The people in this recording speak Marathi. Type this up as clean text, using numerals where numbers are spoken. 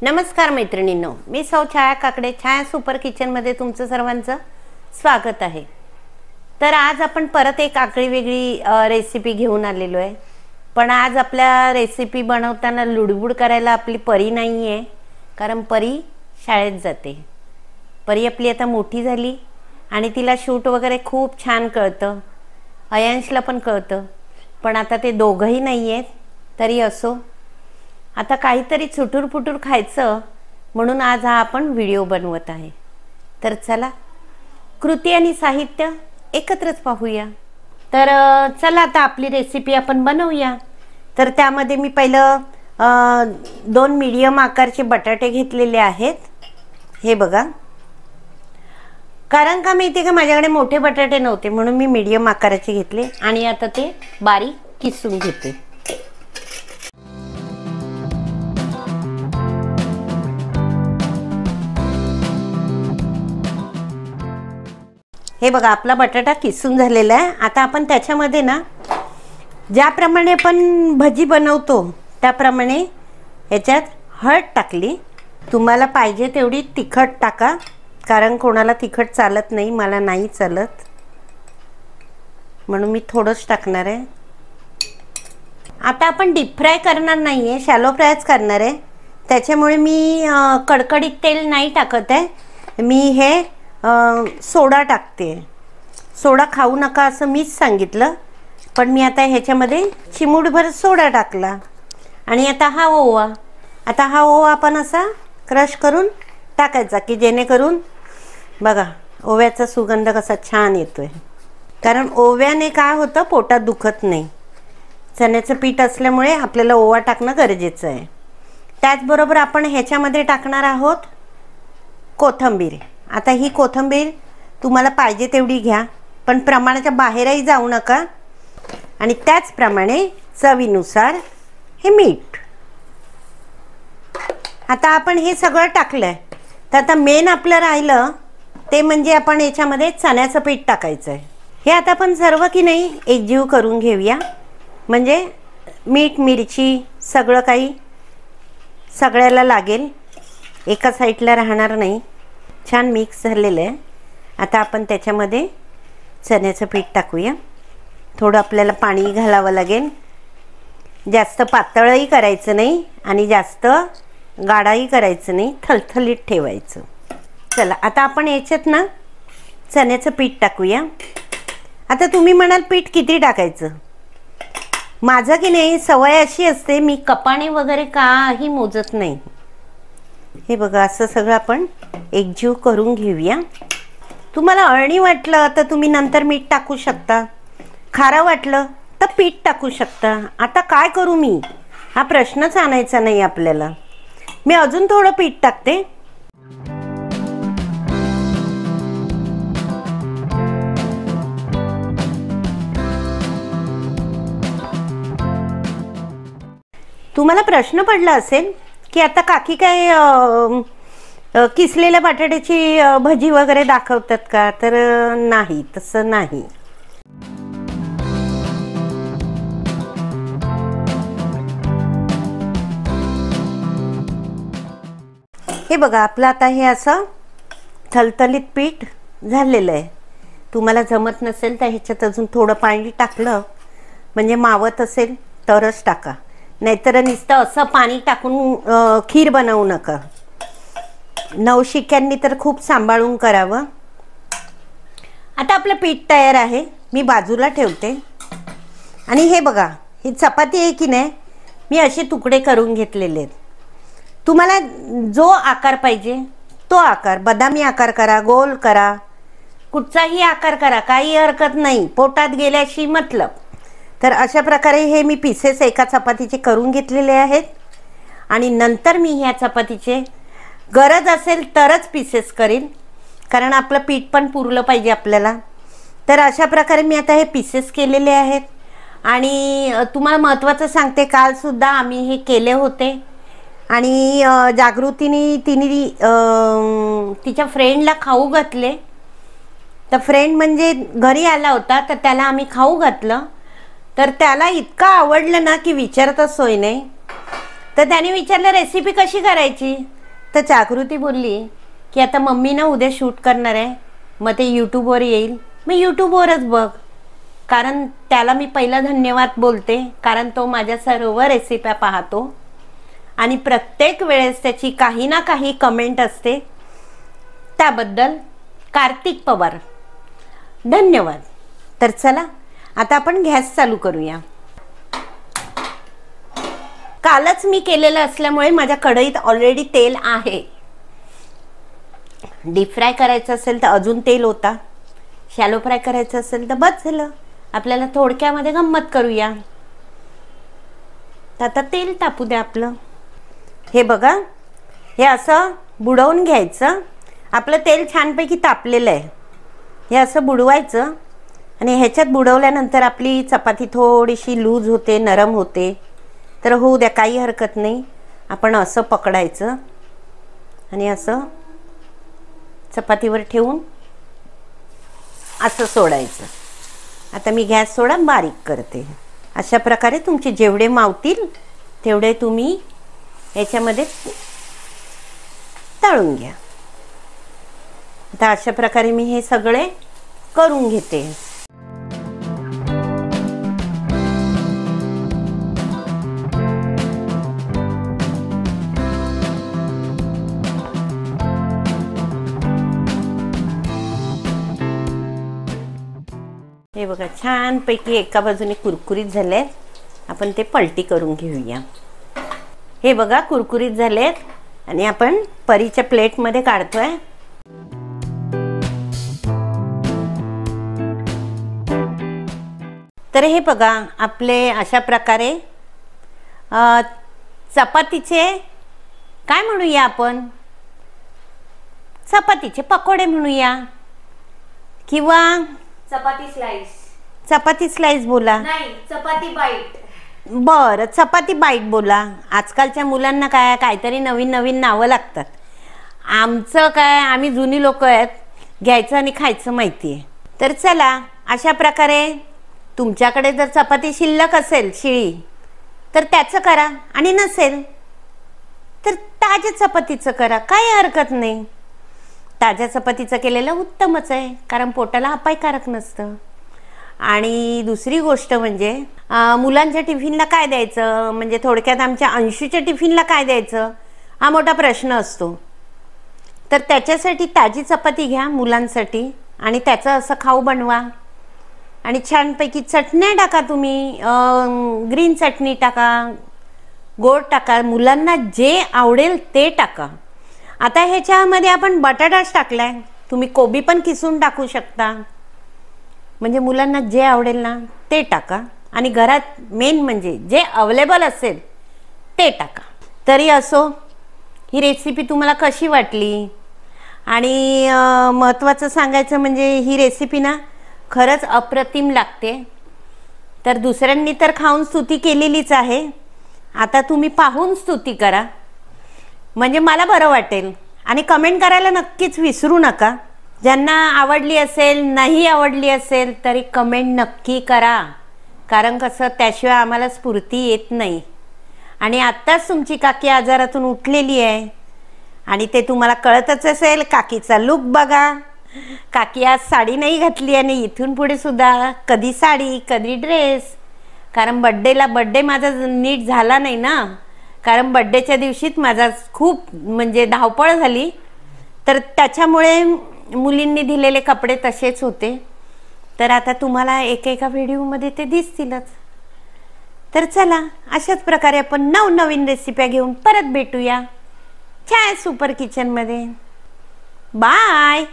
नमस्कार मैत्रिणींनो, मी सौ छाया काकडे छाया सुपर किचनमध्ये तुमचं सर्वांचं स्वागत आहे। तर आज आपण परत एक आगळी वेगळी रेसिपी घेऊन आलेलो आहे। पण आज आपल्या रेसिपी बनवताना लुडबुड करायला आपली परी नाही आहे, कारण परी शाळेत जाते। परी आपली आता मोठी झाली आणि तिला शूट वगैरे खूप छान कळतं, अयांशला पण कळतं। पण आता ते दोघंही नाही आहेत, तरी असो आता काहीतरी चुटूर पुटूर खायचं म्हणून आज हा आपण व्हिडिओ बनवत आहे। तर चला कृती आणि साहित्य एकत्रच पाहूया। तर चला आता आपली रेसिपी आपण बनवूया। तर त्यामध्ये मी पहिलं 2 मीडियम आकारचे बटाटे घेतलेले आहेत। हे बघा, कारण का माहिती का माझ्याकडे मोठे बटाटे नव्हते म्हणून मी मीडियम आकाराचे घेतले आणि आता ते बारीक किसून घेते। हे बघा, आपला बटाटा किसून झालेला आहे। आता आपण त्याच्यामध्ये ना ज्याप्रमाणे आपण भजी बनवतो त्याप्रमाणे ह्याच्यात हळद टाकली। तुम्हाला पाहिजे तेवढी तिखट टाका, कारण कोणाला तिखट चालत नाही, मला नाही चालत म्हणून मी थोडंच टाकणार आहे। आता आपण डीप फ्राय करणार नाही आहे, शॅलो फ्रायच करणार आहे। त्याच्यामुळे मी कडकडीत तेल नाही टाकत आहे, मी हे सोडा टाकते। सोडा खाऊ नका असं मीच सांगितलं, पण मी आता ह्याच्यामध्ये चिमूटभर सोडा टाकला। आणि आता हा ओवा आपण असा क्रश करून टाकायचा, की जेणेकरून बघा ओव्याचा सुगंध कसा छान येतोय। कारण ओव्याने काय होतं, पोटात दुखत नाही। चण्याचं पीठ असल्यामुळे आपल्याला ओवा टाकणं गरजेचं आहे। त्याचबरोबर आपण ह्याच्यामध्ये टाकणार आहोत कोथिंबीर। आता ही कोथिंबीर तुम्हाला पाहिजे तेवढी घ्या, पण प्रमाणाच्या बाहेरही जाऊ नका। आणि त्याचप्रमाणे चवीनुसार हे मीठ। आता आपण हे सगळं टाकलंय, तर आता मेन आपलं राहिलं ते म्हणजे आपण याच्यामध्ये चण्याचं पीठ टाकायचं आहे। हे आता आपण सर्व की नाही एकजीव करून घेऊया, म्हणजे मीठ मिरची सगळं काही सगळ्याला लागेल, एका साईडला राहणार नाही। छान मिक्स झालेलं आहे। आता आपण त्याच्यामध्ये चण्याचं पीठ टाकूया। थोडं आपल्याला पाणी घालावं लागेल, जास्त पातळही करायचं नाही आणि जास्त गाढाही करायचं नाही, थलथलीत ठेवायचं। चला आता आपण याच्यात ना चण्याचं पीठ टाकूया। आता तुम्ही म्हणाल पीठ किती टाकायचं, माझं की नाही सवय अशी असते, मी कपाने वगैरे काही मोजत नाही। हे बघा, असं सगळं आपण एकजीव करून घेऊया। तुम्हाला अळणी वाटलं तर तुम्ही नंतर मीठ टाकू शकता, खारं वाटलं तर पीठ टाकू शकता। आता काय करू मी, हा प्रश्नच आणायचा नाही आपल्याला। मी अजून थोडं पीठ टाकते। तुम्हाला प्रश्न पडला असेल की आता काकी काय किसलेल्या बटाट्याची भजी वगैरे दाखवतात का, तर नाही, तसं नाही। हे बघा, आपलं आता हे असं थलथलीत पीठ झालेलं आहे। तुम्हाला जमत नसेल तर ह्याच्यात अजून थोडं पाणी टाकलं म्हणजे मावत असेल तरच टाका, नाहीतर नुसतं असं पाणी टाकून खीर बनवू नका। नवशिक्यांनी तर खूप सांभाळून करावं। आता आपलं पीठ तयार आहे, मी बाजूला ठेवते। आणि हे बघा, ही चपाती आहे की नाही, मी असे तुकडे करून घेतलेले आहेत। तुम्हाला जो आकार पाहिजे तो आकार, बदामी आकार करा, गोल करा, कुठचाही आकार करा, काही हरकत नाही, पोटात गेल्याशी मतलब। तर अशा प्रकारे हे मी पीसेस एका चपातीचे करून घेतलेले आहेत। आणि नंतर मी ह्या चपातीचे गरज असेल तरच पीसेस करीन, कारण आपलं पीठ पण पुरलं पाहिजे आपल्याला। तर अशा प्रकारे मी आता हे पीसेस केलेले आहेत। आणि तुम्हाला महत्त्वाचं सांगते, कालसुद्धा आम्ही हे केले होते आणि जागृतीने तिने तिच्या फ्रेंडला खाऊ घातले। तर फ्रेंड म्हणजे घरी आला होता, तर त्याला आम्ही खाऊ घातलं, तर त्याला इतकं आवडलं ना की विचारता सोय नाही। तर तर त्याने विचारलं रेसिपी कशी करायची, तर जागृती बोलली की आता मम्मी ना उद्या शूट करणार आहे, मग ते यूट्यूबवर येईल, मग यूट्यूबवरच बघ. कारण त्याला मी पहिला धन्यवाद बोलते, कारण तो माझ्या सर्व रेसिप्या पाहतो आणि प्रत्येक वेळेस त्याची काही ना काही कमेंट असते. त्याबद्दल कार्तिक पवार धन्यवाद. तर चला आता आपण गॅस चालू करूया. कालच मी केलेलं असल्यामुळे माझ्या कढईत ऑलरेडी तेल आहे. डीप फ्राय करायचं असेल तर अजून तेल होता, शॅलो फ्राय करायचं असेल तर बस झालं. आपल्याला थोडक्यामध्ये गंमत करूया. तर आता तेल तापू द्या आपलं. हे बघा, हे असं बुडवून घ्यायचं. आपलं तेल छानपैकी तापलेलं आहे. हे असं बुडवायचं आणि ह्याच्यात बुडवल्यानंतर आपली चपाती थोडीशी लूज होते, नरम होते. तर होऊ द्या, काही हरकत नाही. आपण असं पकडायचं आणि असं चपातीवर ठेवून असं सोडायचं. आता मी गॅस थोडा बारीक करते. अशा प्रकारे तुमचे जेवढे मावतील तेवढे तुम्ही याच्यामध्ये तळून घ्या. आता अशा प्रकारे मी हे सगळे करून घेते. हे बघा, छानपैकी एका बाजूने कुरकुरीत झाले. आपण ते पलटी करून घेऊया. हे बघा, कुरकुरीत झालेत आणि आपण परीच्या प्लेटमध्ये काढतोय. तर हे बघा, आपले अशा प्रकारे चपातीचे काय म्हणूया आपण, चपातीचे पकोडे म्हणूया किंवा चपाती स्लाइस बोला. नाही, चपाती बाईट. बरं, चपाती बाईट बोला. आजकालच्या मुलांना काय काहीतरी नवीन नवीन नावं लागतात. आमचं काय, आम्ही जुनी लोक आहेत, घ्यायचं आणि खायचं माहिती आहे. तर चला, अशा प्रकारे तुमच्याकडे जर चपाती शिल्लक असेल शिळी तर त्याचं करा, आणि नसेल तर ताज्या चपातीचं करा, काही हरकत नाही. ताज्या चपातीचं केलेलं उत्तमच आहे, कारण पोटाला अपायकारक नसतं. आणि दुसरी गोष्ट म्हणजे मुलांच्या टिफिनला काय द्यायचं, म्हणजे थोडक्यात आमच्या अंशूच्या टिफिनला काय द्यायचं हा मोठा प्रश्न असतो. तर त्याच्यासाठी ताजी चपाती घ्या मुलांसाठी आणि त्याचं असं खाऊ बनवा. आणि छानपैकी चटण्या टाका तुम्ही, ग्रीन चटणी टाका, गोड टाका, मुलांना जे आवडेल ते टाका. आता ह्याच्यामध्ये आपण बटाटाच टाकलाय, तुम्ही कोबी पण किसून टाकू शकता. म्हणजे मुलांना जे आवडेल ना ते टाका आणि घरात मेन म्हणजे जे अवेलेबल असेल ते टाका. तरी असो, ही रेसिपी तुम्हाला कशी वाटली, आणि महत्त्वाचं सांगायचं म्हणजे ही रेसिपी ना खरंच अप्रतिम लागते. तर दुसऱ्यांनी तर खाऊन स्तुती केलेलीच आहे, आता तुम्ही पाहून स्तुती करा, म्हणजे मला बरं वाटेल. आणि कमेंट करायला नक्कीच विसरू नका. ज्यांना आवडली असेल, नाही आवडली असेल तरी कमेंट नक्की करा, कारण कसं त्याशिवाय आम्हाला स्फूर्ती येत नाही. आणि आत्ताच तुमची काकी आजारातून उठलेली आहे आणि ते तुम्हाला कळतच असेल. काकीचा लुक बघा, काकी आज साडी नाही घातली आणि इथून पुढे सुद्धा कधी साडी कधी ड्रेस, कारण बड्डे माझा नीट झाला नाही ना, कारण बड्डेच्या दिवशीच माझा खूप म्हणजे धावपळ झाली. तर त्याच्यामुळे मुलींनी दिलेले कपडे तसेच होते. तर आता तुम्हाला एकेका व्हिडिओमध्ये ते दिसतीलच. तर चला, अशाच प्रकारे आपण नवनवीन रेसिप्या घेऊन परत भेटूया छान सुपर किचनमध्ये. बाय.